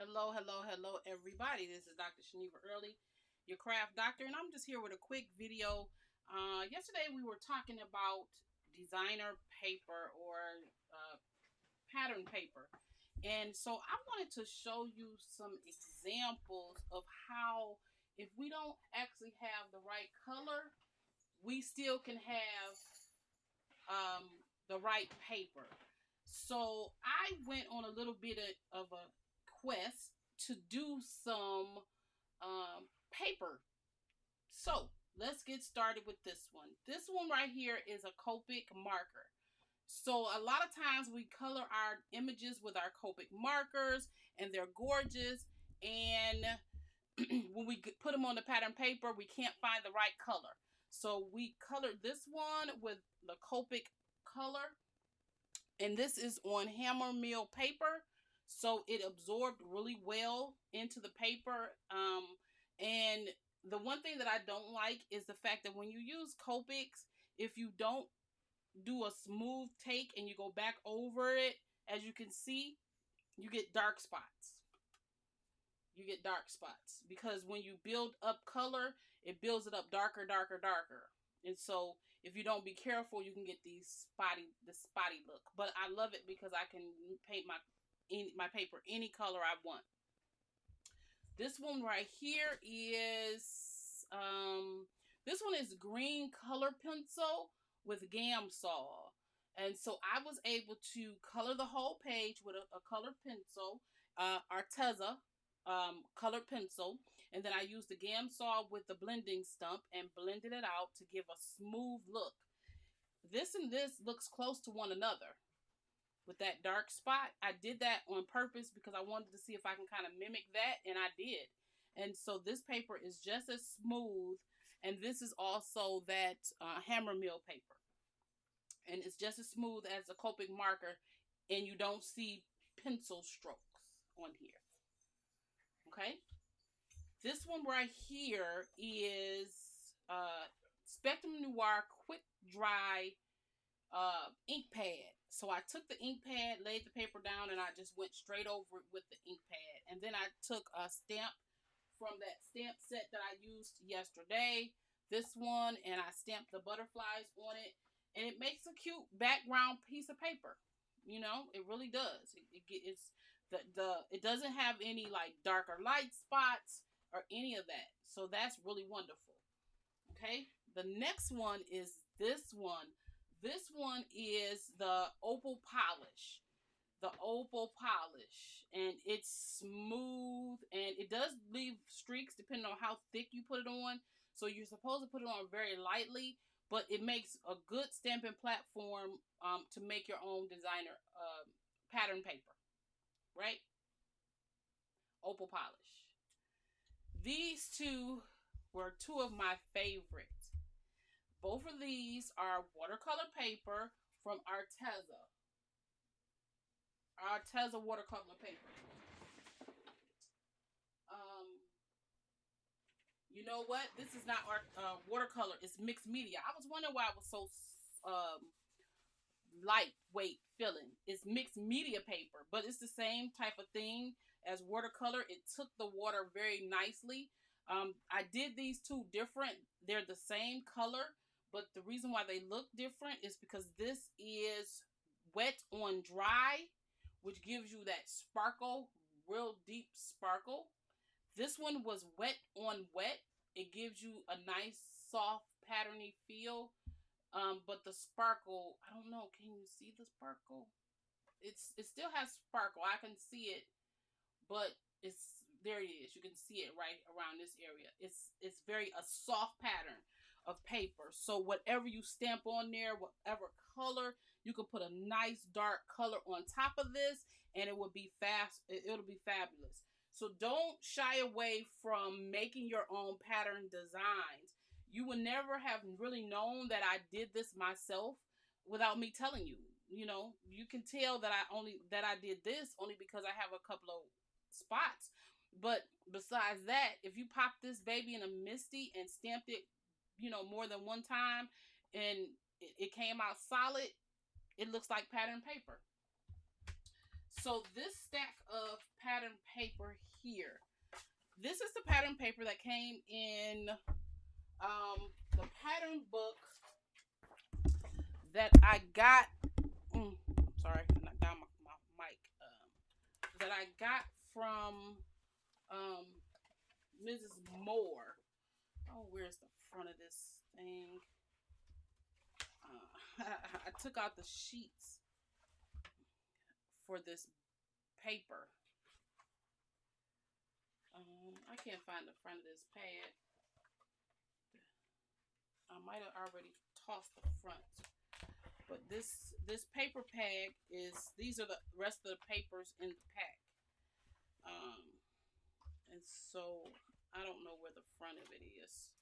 Hello, everybody. This is Dr. Shaniva Early, your craft doctor, and I'm just here with a quick video. Yesterday we were talking about designer paper or pattern paper, and so I wanted to show you some examples of how, if we don't actually have the right color, we still can have the right paper. So I went on a little bit of a quest to do some paper. So let's get started with this one. This one right here is a Copic marker. So a lot of times we color our images with our Copic markers and they're gorgeous. And when we put them on the pattern paper, we can't find the right color. So we colored this one with the Copic color, and this is on hammer mill paper, so it absorbed really well into the paper. And the one thing that I don't like is the fact that when you use Copics, if you don't do a smooth take and you go back over it, as you can see, you get dark spots. Because when you build up color, it builds it up darker. And so if you don't be careful, you can get the spotty look. But I love it because I can paint my paper any color I want. This one right here is this one is green color pencil with Gamsol. And so I was able to color the whole page with a colored pencil, Arteza colored pencil, and then I used the Gamsol with the blending stump and blended it out to give a smooth look. This and this looks close to one another with that dark spot. I did that on purpose because I wanted to see if I can kind of mimic that, and I did. And so this paper is just as smooth, and this is also that hammer mill paper, and it's just as smooth as a Copic marker, and you don't see pencil strokes on here. Okay, this one right here is Spectrum Noir Quick Dry ink pad. So I took the ink pad, laid the paper down, and I just went straight over it with the ink pad. And then I took a stamp from that stamp set that I used yesterday, this one, and I stamped the butterflies on it. And it makes a cute background piece of paper. You know, it really does. It doesn't have any like dark or light spots or any of that. So that's really wonderful. Okay, the next one is this one. This one is the opal polish. And it's smooth, and it does leave streaks depending on how thick you put it on. So you're supposed to put it on very lightly, but it makes a good stamping platform to make your own designer pattern paper, right? Opal polish. These two were two of my favorites. Both of these are watercolor paper from Arteza. Arteza watercolor paper. You know what? This is not watercolor. It's mixed media. I was wondering why it was so lightweight feeling. It's mixed media paper, but it's the same type of thing as watercolor. It took the water very nicely. I did these two different. They're the same color, but the reason why they look different is because this is wet on dry, which gives you that sparkle, real deep sparkle. This one was wet on wet. It gives you a nice, soft, patterny feel. But the sparkle, I don't know. Can you see the sparkle? It still has sparkle. I can see it, but there it is. You can see it right around this area. It's very a soft pattern of paper. So whatever you stamp on there, whatever color, you can put a nice dark color on top of this, and it will be it'll be fabulous. So don't shy away from making your own pattern designs. You would never have really known that I did this myself without me telling you. You know, you can tell that I did this only because I have a couple of spots. But besides that, if you pop this baby in a MISTI and stamped it, you know, more than one time, and it came out solid, it looks like pattern paper. So this stack of pattern paper here. This is the pattern paper that came in the pattern book that I got. Sorry, I knocked down my mic. That I got from Mrs. Moore. Oh, where's the front of this thing? I took out the sheets for this paper. I can't find the front of this pad. I might have already tossed the front. But this paper pad these are the rest of the papers in the pack. And so I don't know where the front of it is.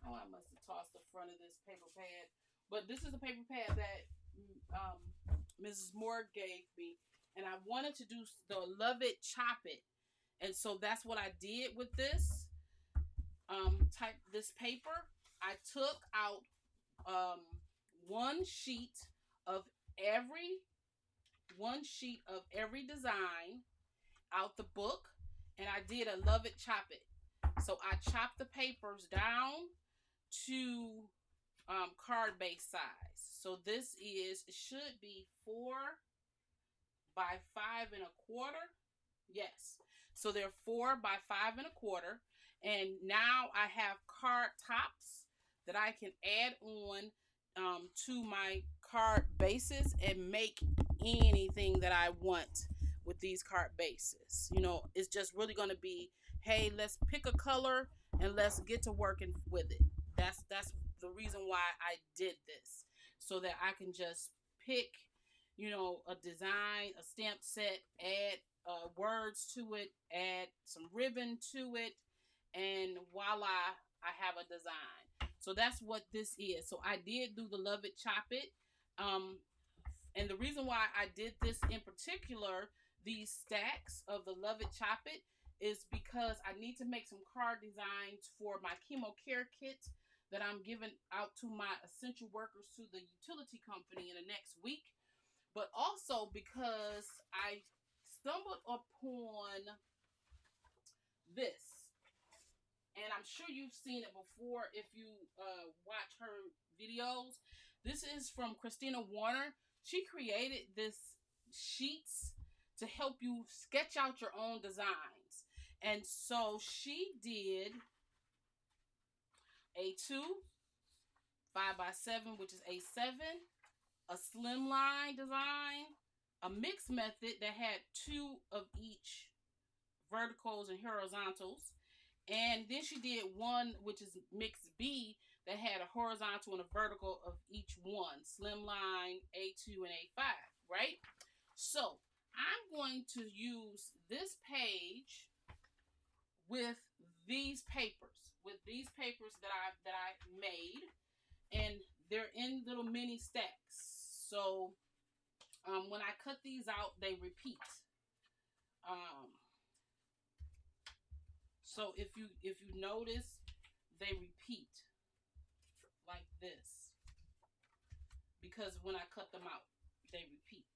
Oh, I must have tossed the front of this paper pad. But this is a paper pad that Mrs. Moore gave me. And I wanted to do the Love It, Chop It. And so that's what I did with this this paper. I took out one sheet of every design out the book, and I did a Love It, Chop It. So I chopped the papers down to card base size. So this it should be 4 by 5 1/4. Yes. So they're 4 by 5 1/4. And now I have card tops that I can add on to my card bases and make anything that I want with these card bases. You know, it's just really going to be, hey, let's pick a color and let's get to working with it. That's the reason why I did this, so that I can just pick, you know, a design, a stamp set, add words to it, add some ribbon to it, and voila, I have a design. So that's what this is. So I did do the Love It, Chop It. And the reason why I did this in particular, these stacks of the Love It, Chop It, is because I need to make some card designs for my chemo care kit that I'm giving out to my essential workers to the utility company in the next week. But also because I stumbled upon this. And I'm sure you've seen it before if you watch her videos. This is from Christina Warner. She created this sheets to help you sketch out your own designs. And so she did A2, 5 by 7, which is A7, a slimline design, a mixed method that had 2 of each verticals and horizontals. And then she did one, which is mixed B, that had a horizontal and a vertical of each one. Slimline, A2, and A5, right? So I'm going to use this page with these papers. That I made. And they're in little mini stacks. So when I cut these out, they repeat. So if you notice, they repeat like this, because when I cut them out, they repeat.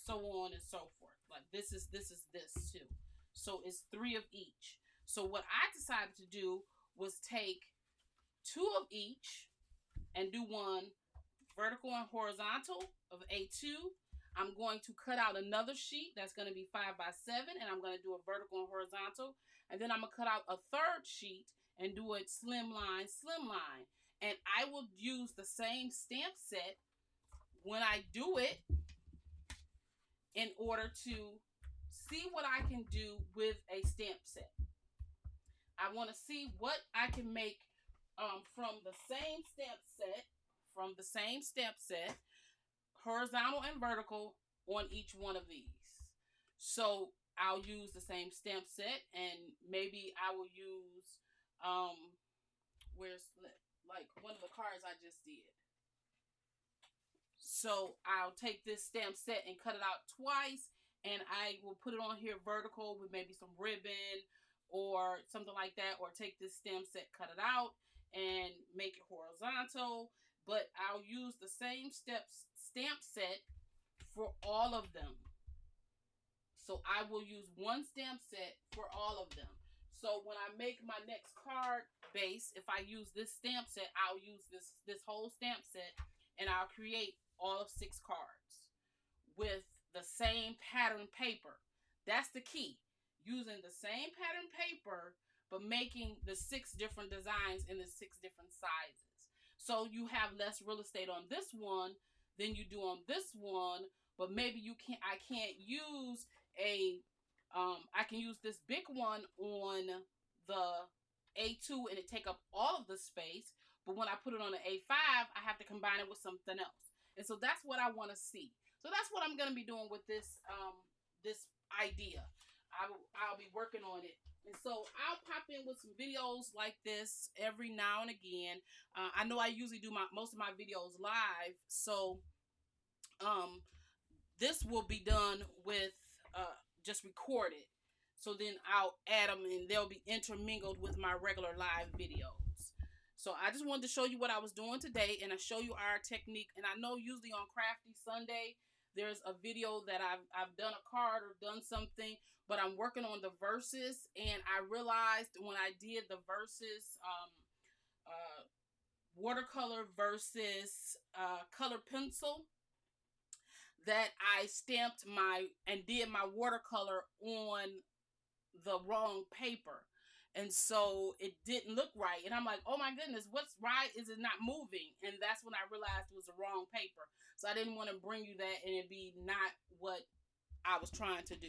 So on and so forth. Like this is this too. So it's 3 of each. So what I decided to do was take 2 of each and do one vertical and horizontal of A2. I'm going to cut out another sheet that's going to be 5 by 7, and I'm going to do a vertical and horizontal. And then I'm going to cut out a third sheet and do a slimline. And I will use the same stamp set when I do it in order to see what I can do with a stamp set. I want to see what I can make from the same stamp set, horizontal and vertical on each one of these. So I'll use the same stamp set, and maybe I will use where's like one of the cards I just did. So I'll take this stamp set and cut it out twice, and I will put it on here vertical with maybe some ribbon or something like that, or take this stamp set, cut it out, and make it horizontal. but I'll use the same stamp set for all of them. So I will use one stamp set for all of them. So when I make my next card base, if I use this stamp set, I'll use this whole stamp set, and I'll create all of 6 cards with the same pattern paper. That's the key. Using the same pattern paper, but making the 6 different designs in the 6 different sizes. So you have less real estate on this one than you do on this one, but maybe I can't use I can use this big one on the A2 and it take up all of the space, but when I put it on the A5, I have to combine it with something else. And so that's what I want to see. So that's what I'm going to be doing with this this idea. I'll be working on it. And so I'll pop in with some videos like this every now and again. I know I usually do most of my videos live, so this will be done with just recorded. So then I'll add them and they'll be intermingled with my regular live videos. So I just wanted to show you what I was doing today, and I show you our technique. And I know usually on Crafty Sunday, there's a video that I've done a card or done something, but I'm working on the verses, and I realized when I did the verses, watercolor versus color pencil, that I stamped and did my watercolor on the wrong paper. And so it didn't look right. And I'm like, oh my goodness, what's right? Is it not moving? And that's when I realized it was the wrong paper. So I didn't want to bring you that and it be not what I was trying to do.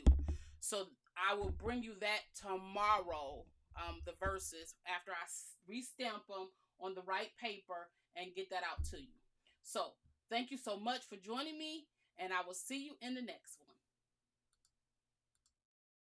So I will bring you that tomorrow, the verses, after I restamp them on the right paper and get that out to you. So thank you so much for joining me, and I will see you in the next one.